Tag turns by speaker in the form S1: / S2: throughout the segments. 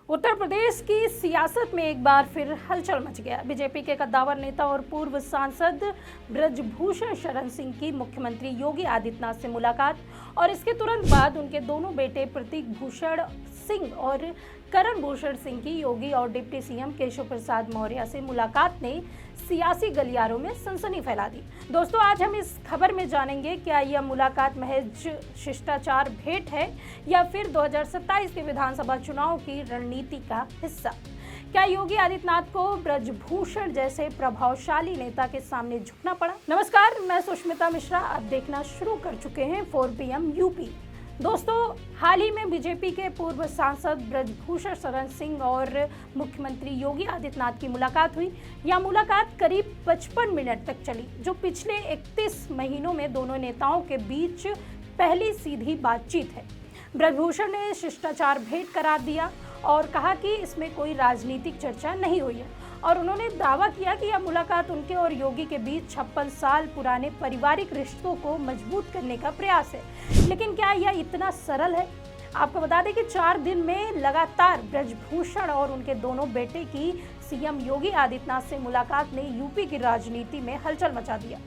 S1: उत्तर प्रदेश की सियासत में एक बार फिर हलचल मच गया। बीजेपी के कद्दावर नेता और पूर्व सांसद ब्रजभूषण शरण सिंह की मुख्यमंत्री योगी आदित्यनाथ से मुलाकात और इसके तुरंत बाद उनके दोनों बेटे प्रतीक भूषण सिंह और करण भूषण सिंह की योगी और डिप्टी सीएम केशव प्रसाद मौर्य से मुलाकात ने सियासी गलियारों में सनसनी फैला दी। दोस्तों, आज हम इस खबर में जानेंगे क्या यह मुलाकात महज शिष्टाचार भेंट है या फिर 2027 के विधानसभा चुनाव की रणनीति का हिस्सा। क्या योगी आदित्यनाथ को ब्रजभूषण जैसे प्रभावशाली नेता के सामने झुकना पड़ा? नमस्कार, मैं सुष्मिता मिश्रा। आप देखना शुरू कर चुके हैं 4 PM यूपी। दोस्तों, हाल ही में बीजेपी के पूर्व सांसद ब्रजभूषण शरण सिंह और मुख्यमंत्री योगी आदित्यनाथ की मुलाकात हुई। यह मुलाकात करीब 55 मिनट तक चली, जो पिछले 31 महीनों में दोनों नेताओं के बीच पहली सीधी बातचीत है। ब्रजभूषण ने शिष्टाचार भेंट करार दिया और कहा कि इसमें कोई राजनीतिक चर्चा नहीं हुई है और उन्होंने दावा किया कि यह मुलाकात उनके और योगी के बीच 56 साल पुराने पारिवारिक रिश्तों को मजबूत करने का प्रयास है। लेकिन क्या यह इतना सरल है? आपको बता दें कि 4 दिन में लगातार ब्रजभूषण और उनके दोनों बेटे की सीएम योगी आदित्यनाथ से मुलाकात ने यूपी की राजनीति में हलचल मचा दिया।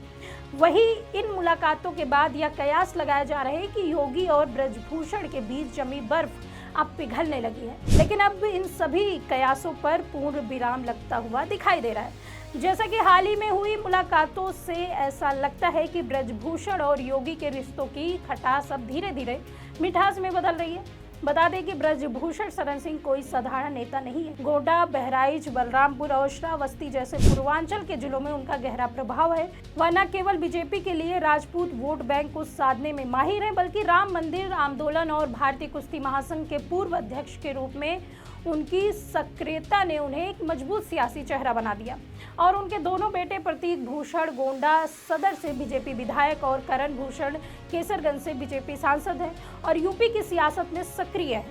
S1: वहीं इन मुलाकातों के बाद यह कयास लगाया जा रहा है कि योगी और ब्रजभूषण के बीच जमी बर्फ अब पिघलने लगी है। लेकिन अब इन सभी कयासों पर पूर्ण विराम लगता हुआ दिखाई दे रहा है। जैसा कि हाल ही में हुई मुलाकातों से ऐसा लगता है कि ब्रजभूषण और योगी के रिश्तों की खटास अब धीरे धीरे मिठास में बदल रही है। बता दें कि ब्रजभूषण शरण सिंह कोई साधारण नेता नहीं है। गोड्डा, बहराइच, बलरामपुर और श्रावस्ती जैसे पूर्वांचल के जिलों में उनका गहरा प्रभाव है। वह न केवल बीजेपी के लिए राजपूत वोट बैंक को साधने में माहिर है, बल्कि राम मंदिर आंदोलन और भारतीय कुश्ती महासंघ के पूर्व अध्यक्ष के रूप में उनकी सक्रियता ने उन्हें एक मजबूत सियासी चेहरा बना दिया। और उनके दोनों बेटे प्रतीक भूषण गोंडा सदर से बीजेपी विधायक और करण भूषण केसरगंज से बीजेपी सांसद हैं और यूपी की सियासत में सक्रिय है,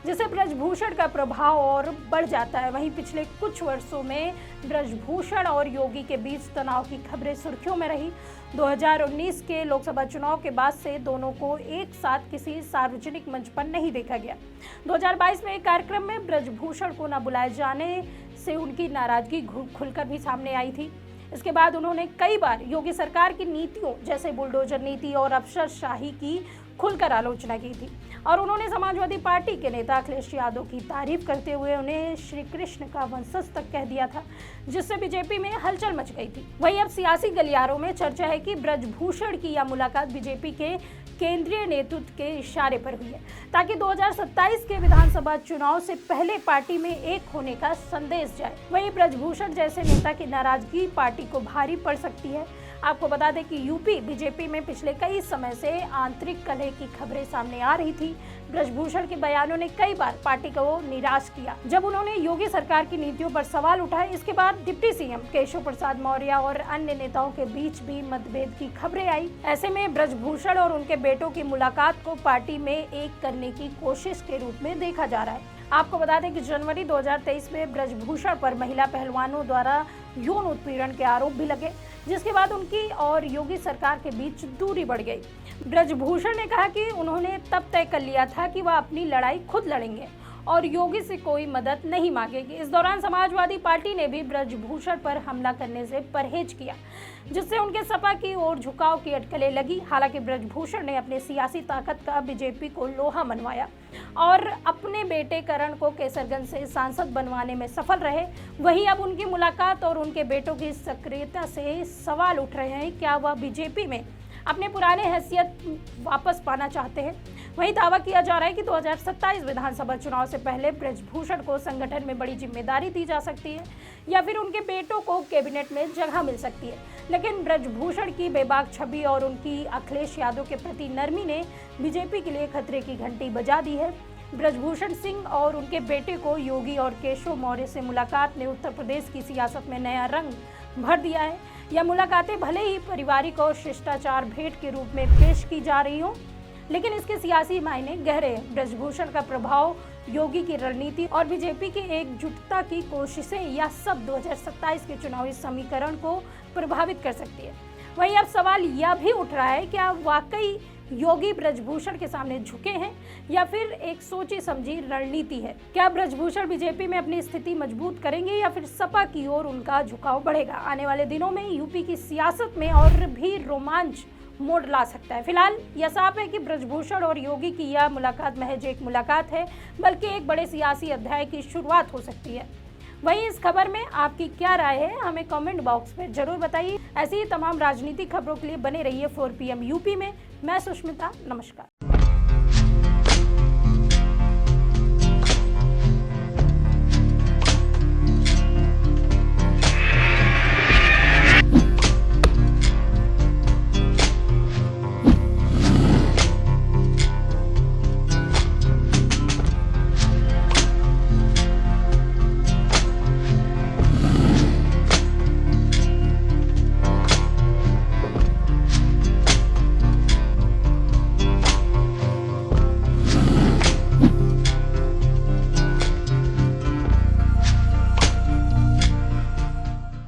S1: जिससे ब्रजभूषण का प्रभाव और बढ़ जाता है। वहीं पिछले कुछ वर्षों में ब्रजभूषण और योगी के बीच तनाव की खबरें सुर्खियों में रही। 2019 के लोकसभा चुनाव के बाद से दोनों को एक साथ किसी सार्वजनिक मंच पर नहीं देखा गया। 2022 में एक कार्यक्रम में ब्रजभूषण को न बुलाए जाने से उनकी नाराजगी खुलकर भी सामने आई थी। इसके बाद उन्होंने कई बार योगी सरकार की नीतियों जैसे बुलडोजर नीति और अफसरशाही की खुलकर आलोचना की थी और उन्होंने समाजवादी पार्टी के नेता अखिलेश यादव की तारीफ करते हुए उन्हें श्री कृष्ण का वंशज तक कह दिया था, जिससे बीजेपी में हलचल मच गई थी। वहीं अब सियासी गलियारों में चर्चा है कि ब्रजभूषण की यह मुलाकात बीजेपी के केंद्रीय नेतृत्व के इशारे पर हुई है, ताकि 2027 के विधानसभा चुनाव से पहले पार्टी में एक होने का संदेश जाए। वहीं ब्रजभूषण जैसे नेता की नाराजगी पार्टी को भारी पड़ सकती है। आपको बता दें कि यूपी बीजेपी में पिछले कई समय से आंतरिक कलह की खबरें सामने आ रही थी। ब्रजभूषण के बयानों ने कई बार पार्टी को निराश किया जब उन्होंने योगी सरकार की नीतियों पर सवाल उठाए। इसके बाद डिप्टी सीएम केशव प्रसाद मौर्य और अन्य नेताओं के बीच भी मतभेद की खबरें आई। ऐसे में ब्रजभूषण और उनके बेटों की मुलाकात को पार्टी में एक करने की कोशिश के रूप में देखा जा रहा है। आपको बता दें कि जनवरी 2023 में ब्रजभूषण पर महिला पहलवानों द्वारा यौन उत्पीड़न के आरोप भी लगे, जिसके बाद उनकी और योगी सरकार के बीच दूरी बढ़ गई। ब्रजभूषण ने कहा कि उन्होंने तब तय कर लिया था कि वह अपनी लड़ाई खुद लड़ेंगे और योगी से कोई मदद नहीं मांगेगी। इस दौरान समाजवादी पार्टी ने भी ब्रजभूषण पर हमला करने से परहेज किया, जिससे उनके सपा की ओर झुकाव की अटकलें लगी। हालांकि ब्रजभूषण ने अपनी सियासी ताकत का बीजेपी को लोहा मनवाया और अपने बेटे करण को केसरगंज से सांसद बनवाने में सफल रहे। वहीं अब उनकी मुलाकात और उनके बेटों की सक्रियता से सवाल उठ रहे हैं, क्या वह बीजेपी में अपने पुराने हैसियत वापस पाना चाहते हैं? वहीं दावा किया जा रहा है कि 2027 विधानसभा चुनाव से पहले ब्रजभूषण को संगठन में बड़ी जिम्मेदारी दी जा सकती है या फिर उनके बेटों को कैबिनेट में जगह मिल सकती है। लेकिन ब्रजभूषण की बेबाक छवि और उनकी अखिलेश यादव के प्रति नरमी ने बीजेपी के लिए खतरे की घंटी बजा दी है। ब्रजभूषण सिंह और उनके बेटे को योगी और केशव मौर्य से मुलाकात ने उत्तर प्रदेश की सियासत में नया रंग भर दिया है। यह मुलाकातें भले ही पारिवारिक और शिष्टाचार भेंट के रूप में पेश की जा रही हों, लेकिन इसके सियासी मायने गहरे हैं। ब्रजभूषण का प्रभाव, योगी की रणनीति और बीजेपी की एकजुटता की कोशिशें, यह सब 2027 के चुनावी समीकरण को प्रभावित कर सकती है। वहीं अब सवाल यह भी उठ रहा है, क्या वाकई योगी ब्रजभूषण के सामने झुके हैं या फिर एक सोची समझी रणनीति है? क्या ब्रजभूषण बीजेपी में अपनी स्थिति मजबूत करेंगे या फिर सपा की ओर उनका झुकाव बढ़ेगा? आने वाले दिनों में यूपी की सियासत में और भी रोमांच मोड़ ला सकता है। फिलहाल यह साफ है कि ब्रजभूषण और योगी की यह मुलाकात महज एक मुलाकात है, बल्कि एक बड़े सियासी अध्याय की शुरुआत हो सकती है। वहीं इस खबर में आपकी क्या राय है, हमें कमेंट बॉक्स में जरूर बताइए। ऐसी ही तमाम राजनीतिक खबरों के लिए बने रहिए 4 PM यूपी में। मैं सुष्मिता, नमस्कार।